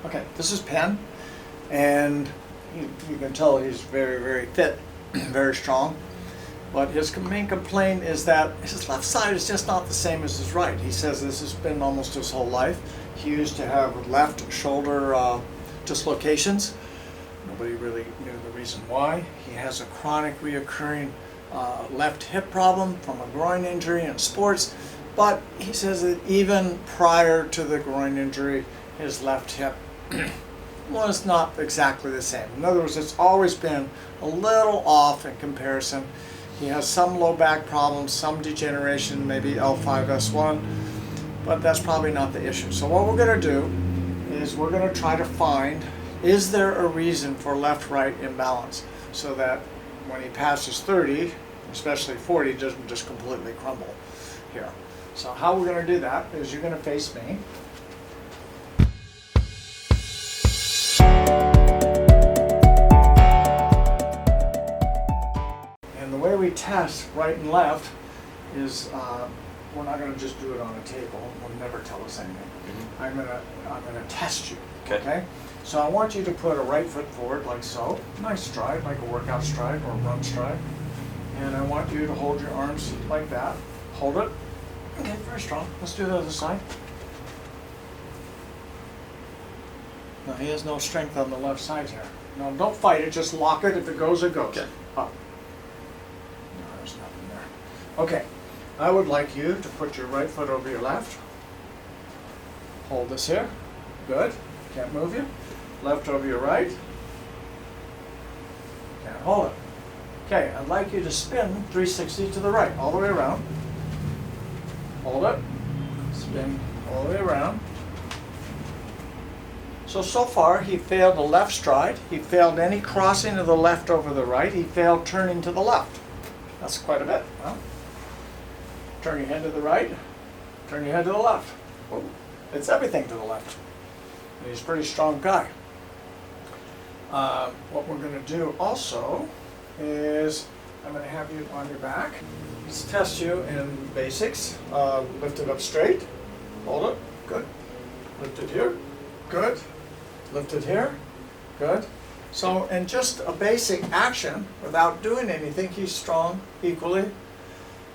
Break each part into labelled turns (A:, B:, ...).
A: Okay, this is Penn, and you can tell he's very, very fit, very strong. But his main complaint is that his left side is just not the same as his right. He says this has been almost his whole life. He used to have left shoulder dislocations. Nobody really knew the reason why. He has a chronic reoccurring left hip problem from a groin injury in sports. But he says that even prior to the groin injury, his left hip was not exactly the same. In other words, it's always been a little off in comparison. He has some low back problems, some degeneration, maybe L5, S1, but that's probably not the issue. So what we're going to do is we're going to try to find, is there a reason for left-right imbalance so that when he passes 30, especially 40, it doesn't just completely crumble here. So how we're going to do that is you're going to face me. We test right and left is we're not going to just do it on a table. We'll never tell us anything. Mm-hmm. I'm gonna test you. Okay. So I want you to put a right foot forward like so, nice stride, like a workout stride or a run stride, and I want you to hold your arms like that. Hold it. Okay, very strong. Let's do the other side. Now he has no strength on the left side here. No, don't fight it. Just lock it. If it goes, it goes. Okay. Up. There's nothing there. Okay, I would like you to put your right foot over your left. Hold this here. Good. Can't move you. Left over your right. Can't hold it. Okay, I'd like you to spin 360 to the right, all the way around. Hold it. Spin all the way around. So far he failed the left stride. He failed any crossing of the left over the right. He failed turning to the left. That's quite a bit. Well, turn your head to the right, turn your head to the left. Whoa. It's everything to the left. And he's a pretty strong guy. What we're going to do also is I'm going to have you on your back. Let's test you in basics. Lift it up straight. Hold it. Good. Lift it here. Good. Lift it here. Good. So in just a basic action, without doing anything, he's strong equally,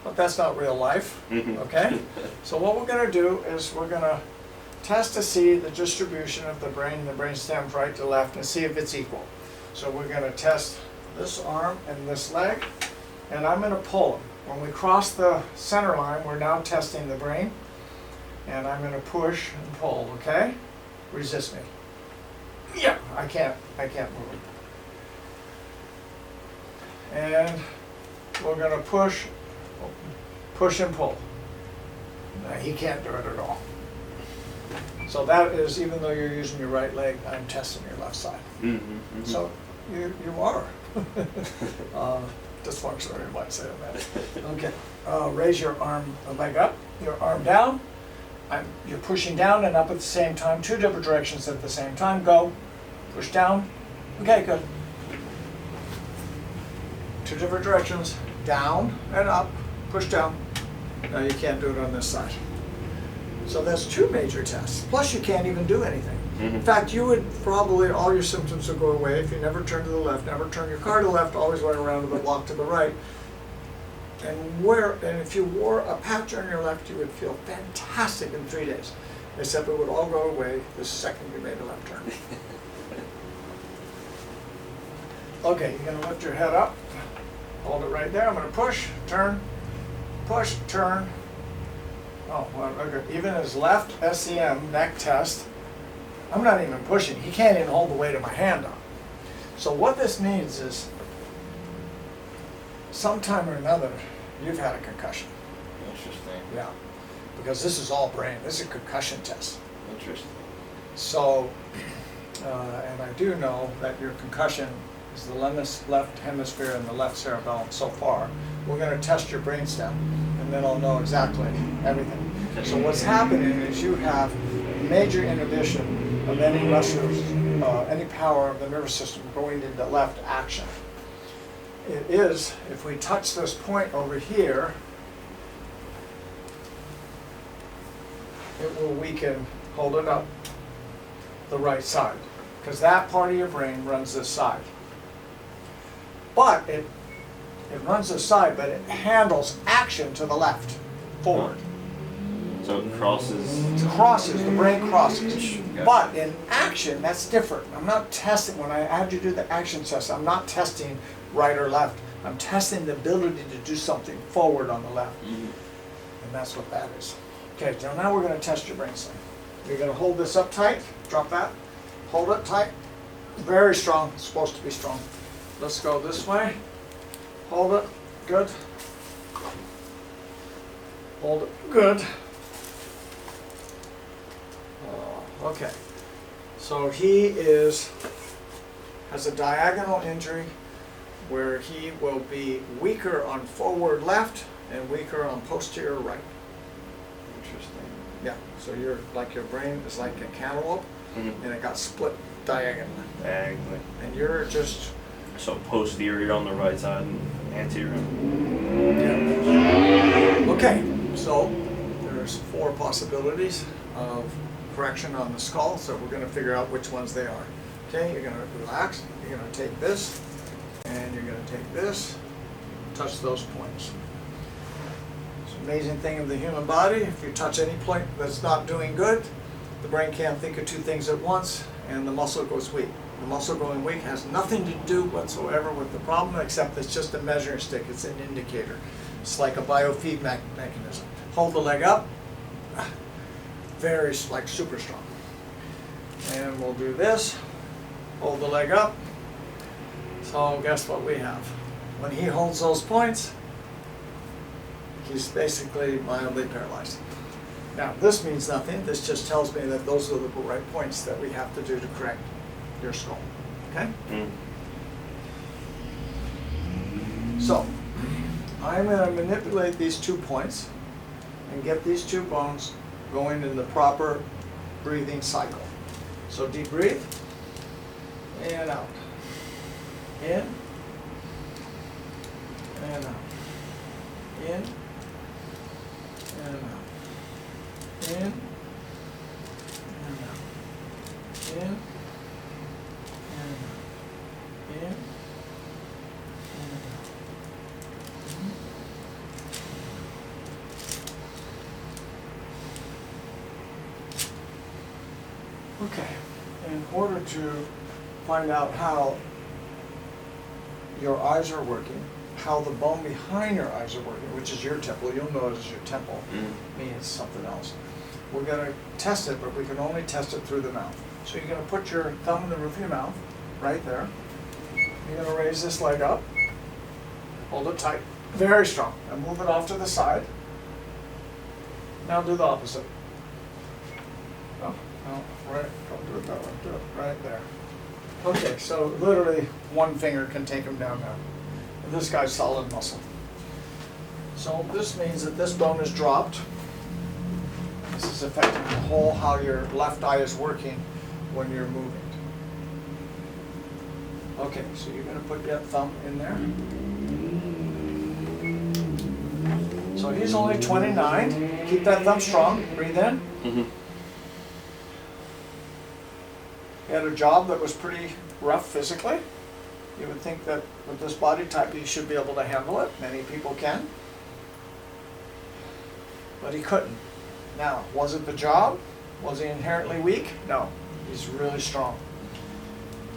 A: but that's not real life, okay? So what we're going to do is we're going to test to see the distribution of the brain stem right to left, and see if it's equal. So we're going to test this arm and this leg, and I'm going to pull him. When we cross the center line, we're now testing the brain, and I'm going to push and pull, okay? Resist me. Yeah, I can't move. And we're going to push and pull. No, he can't do it at all. So that is, even though you're using your right leg, I'm testing your left side. Mm-hmm, mm-hmm. So you are dysfunctional, you might say that. Okay, raise your leg up, your arm down. You're pushing down and up at the same time, two different directions at the same time. Go. Push down. Okay, good. Two different directions. Down and up. Push down. Now you can't do it on this side. So that's two major tests. Plus you can't even do anything. Mm-hmm. In fact, you would probably, all your symptoms would go away if you never turned to the left, never turned your car to the left, always went around with a block to the right. And if you wore a patch on your left, you would feel fantastic in 3 days. Except it would all go away the second you made a left turn. Okay, you're going to lift your head up. Hold it right there. I'm going to push, turn. Oh, well, okay. Even his left SCM neck test, I'm not even pushing. He can't even hold the weight of my hand up. So what this means is, sometime or another, you've had a concussion.
B: Interesting.
A: Yeah, because this is all brain. This is a concussion test.
B: Interesting.
A: So, and I do know that your concussion is the left hemisphere and the left cerebellum so far. We're going to test your brainstem, and then I'll know exactly everything. So what's happening is you have major inhibition of any muscles, any power of the nervous system going into left action. It is, if we touch this point over here, it will weaken, hold it up, the right side, because that part of your brain runs this side. But it runs this side, but it handles action to the left, forward.
B: So it crosses.
A: It crosses, the brain crosses.
B: Gotcha.
A: But in action, that's different. I'm not testing, when I had you do the action test, I'm not testing right or left. I'm testing the ability to do something forward on the left. And that's what that is. Okay, so now we're going to test your brainstem. You're going to hold this up tight, drop that, hold it tight. Very strong, it's supposed to be strong. Let's go this way. Hold it, good. Hold it, good. Okay, so he has a diagonal injury where he will be weaker on forward left and weaker on posterior right.
B: Interesting.
A: Yeah, so your brain is like a cantaloupe, and it got split diagonally.
B: Diagonally.
A: And you're just...
B: So posterior on the right side and anterior.
A: Yeah. Okay, so there's 4 possibilities of correction on the skull, so we're going to figure out which ones they are. Okay, you're going to relax, you're going to take this, and you're going to take this, touch those points. It's an amazing thing of the human body. If you touch any point that's not doing good, the brain can't think of 2 things at once, and the muscle goes weak. The muscle going weak has nothing to do whatsoever with the problem, except it's just a measuring stick. It's an indicator. It's like a biofeedback mechanism. Hold the leg up. Very, like, super strong. And we'll do this. Hold the leg up. So guess what we have? When he holds those points, he's basically mildly paralyzed. Now, this means nothing. This just tells me that those are the right points that we have to do to correct your skull. Okay? So, I'm going to manipulate these 2 points and get these 2 bones going in the proper breathing cycle. So deep breathe, and out. In, and out. In, and out. In, and out. In, and out. In, and out. Okay, in order to find out how your eyes are working, how the bone behind your eyes are working, which is your temple, you'll know it as your temple, me it's something else. We're going to test it, but we can only test it through the mouth. So you're going to put your thumb in the roof of your mouth, right there. You're going to raise this leg up, hold it tight, very strong, and move it off to the side. Now do the opposite. No, right, don't do it that way, do it right there. Okay, so literally 1 finger can take him down now. And this guy's solid muscle. So this means that this bone is dropped. This is affecting the whole how your left eye is working when you're moving. Okay, so you're going to put that thumb in there. So he's only 29. Keep that thumb strong. Breathe in. He had a job that was pretty rough physically. You would think that with this body type he should be able to handle it. Many people can. But he couldn't. Now, was it the job? Was he inherently weak? No. He's really strong.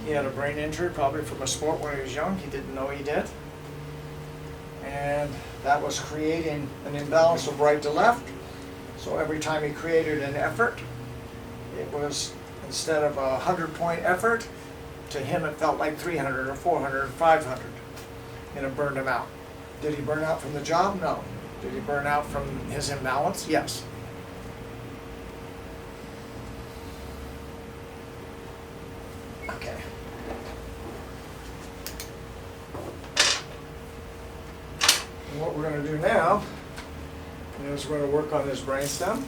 A: He had a brain injury probably from a sport when he was young. He didn't know he did. And that was creating an imbalance of right to left. So every time he created an effort, it was, instead of a 100-point effort, to him it felt like 300 or 400 or 500, and it burned him out. Did he burn out from the job? No. Did he burn out from his imbalance? Yes. Okay. And what we're going to do now is we're going to work on his brainstem.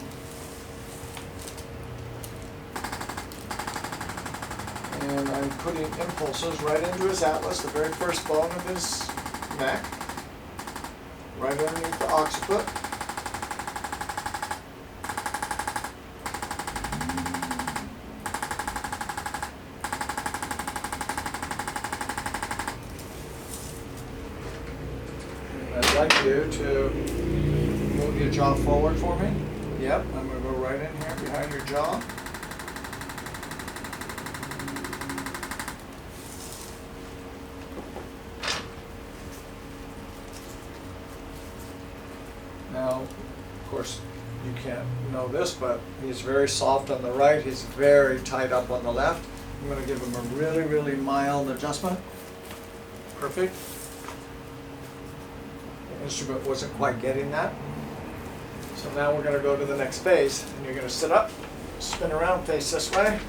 A: And I'm putting impulses right into his atlas, the very first bone of his neck, right underneath the occiput. I'd like you to move your jaw forward for me. Yep, I'm going to go right in here behind your jaw. Now, of course, you can't know this, but he's very soft on the right. He's very tight up on the left. I'm going to give him a really, really mild adjustment. Perfect. The instrument wasn't quite getting that. So now we're going to go to the next phase, and you're going to sit up, spin around, face this way.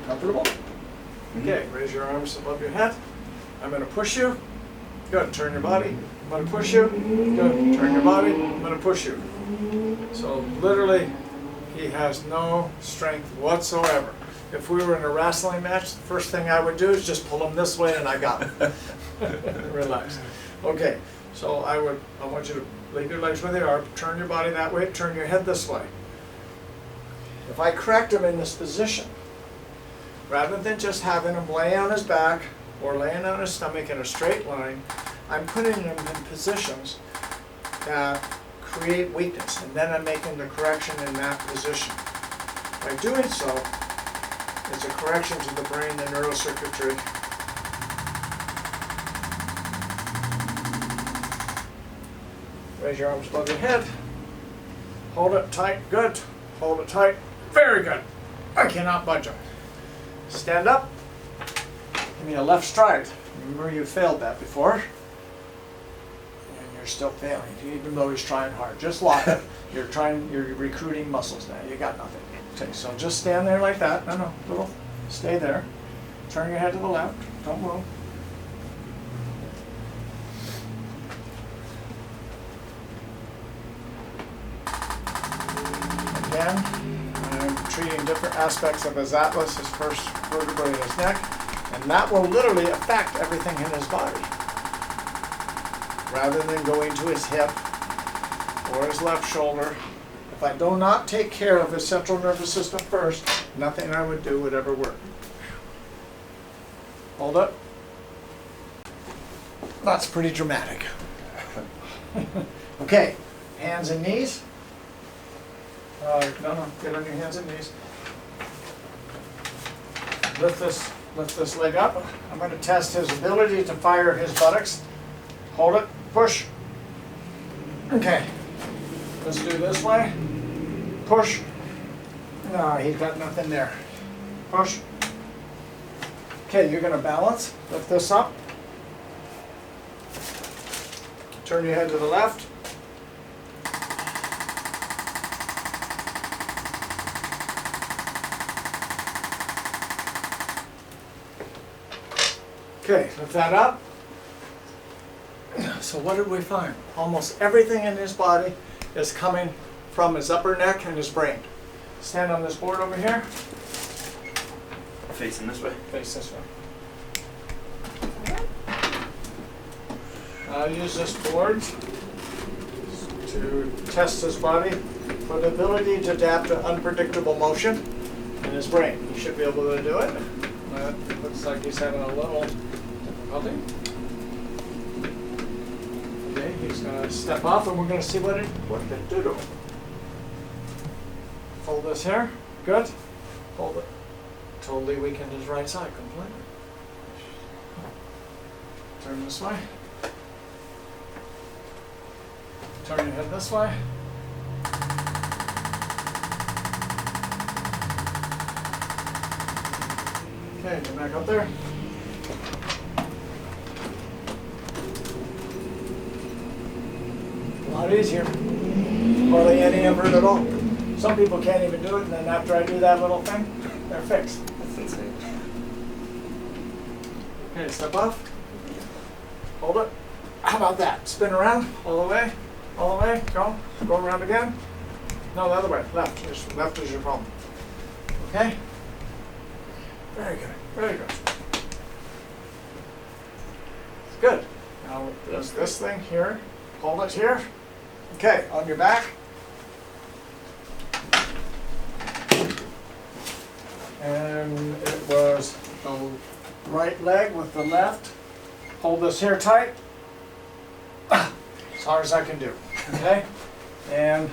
A: Comfortable? Okay, raise your arms above your head. I'm going to push you. Good, turn your body. I'm going to push you. Good, turn your body. I'm going to push you. So literally, he has no strength whatsoever. If we were in a wrestling match, the first thing I would do is just pull him this way and I got him. Relax. Okay, so I want you to leave your legs where they are, turn your body that way, turn your head this way. If I correct him in this position, rather than just having him lay on his back or laying on his stomach in a straight line, I'm putting him in positions that create weakness, and then I'm making the correction in that position. By doing so, it's a correction to the brain, the neurocircuitry. Raise your arms above your head. Hold it tight, good. Hold it tight, very good. I cannot budge him. Stand up. Give me a left stride. Remember you failed that before. And you're still failing, even though he's trying hard. Just lock it. You're recruiting muscles now. You got nothing. Okay, so just stand there like that. No, little. Stay there. Turn your head to the left. Don't move. Again, I'm treating different aspects of his atlas, his first vertebrae in his neck, and that will literally affect everything in his body. Rather than going to his hip or his left shoulder, if I do not take care of his central nervous system first, nothing I would do would ever work. Hold it. That's pretty dramatic. Okay, hands and knees. No, get on your hands and knees. Lift this leg up. I'm going to test his ability to fire his buttocks. Hold it, push. Okay, let's do this way. Push. No, he's got nothing there. Push. Okay, you're going to balance. Lift this up. Turn your head to the left. Okay, lift that up. So what did we find? Almost everything in his body is coming from his upper neck and his brain. Stand on this board over here.
B: Facing this way.
A: Face this way. I'll use this board to test his body for the ability to adapt to unpredictable motion in his brain. He should be able to do it. Looks like he's having a little difficulty. Okay, he's going to step off and we're going to see what it do to him. Hold this here. Good. Hold it. Totally weakened his right side completely. Turn this way. Turn your head this way. Okay, get back up there. A lot easier. Hardly any effort at all. Some people can't even do it, and then after I do that little thing, they're fixed.
B: That's insane.
A: Okay, step off. Hold it. How about that? Spin around all the way. All the way. Go. Go around again. No, the other way. Left. Left is your problem. Okay? Very good. Very good. Good. Now there's this thing here. Hold it here. Okay, on your back. And it was the right leg with the left. Hold this here tight. As hard as I can do, okay? And,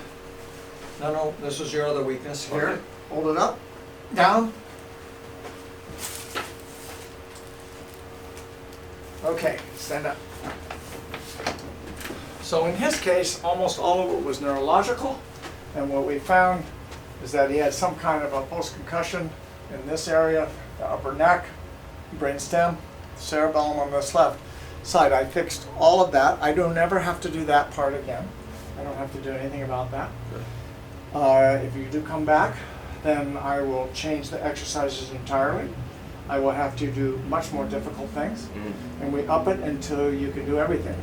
A: no, this is your other weakness here.
B: Okay.
A: Hold it up, down. Okay, stand up. So in his case, almost all of it was neurological, and what we found is that he had some kind of a post-concussion in this area, the upper neck, brainstem, cerebellum on this left side. I fixed all of that. I don't never have to do that part again. I don't have to do anything about that. If you do come back, then I will change the exercises entirely. I will have to do much more difficult things, and we up it until you can do everything.